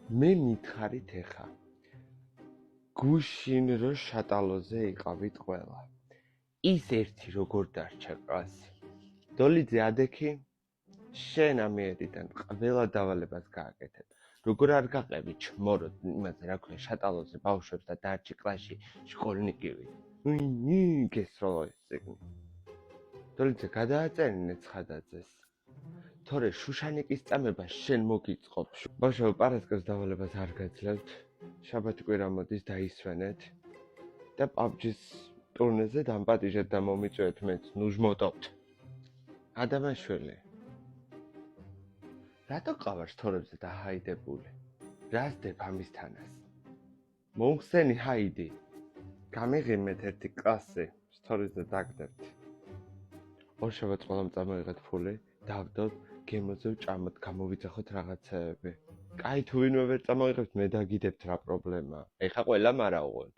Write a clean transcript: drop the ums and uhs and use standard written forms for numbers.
მე მითხარით ეხა გუშინ რო შატალოზე იყავით ყველა ის ერთი როგორ დარჩა კლასი დოლიძე ადექი შენ ამიერიდან ყველა დავალებას გააკეთებ როგორ არ გაყევი ჩმოროდ იმაზე რა ქვია შატალოზე ბავშვებს და დარჩი კლასში შკოლნიკივი გესროლა ეს წიგნი დოლიძე გადააწერინე ცხადაძეს თორე შუშანიკის წამება შენ მოგიწყობ ბავშვებო პარასკევს დავალებას არ გაძლევთ შაბათ კვირა მოდის დაისვენეთ და PUBG-ს ტურნეზე დამპატიჟეთ და მომიწვევთ მეც ნუჟმოტობთ ადამიანშვილი რატო ყავარ სტორებზე დაჰაიდებული რას დებ ამის თანას მომხსენი ჰაიდი გამიღიმეთ ერთი კლასი სტორიზე დაგდებთ ორშაბათს ყველამ წამოიღეთ ფული დავდოთ გემოზე ვჭამოთ გამოვიძახოთ რაღაცეები კაი თუ ვინმე ვერ წამოიღებს მე დაგიდებთ რა პრობლემაა ეხა ყველამ არა უღოთ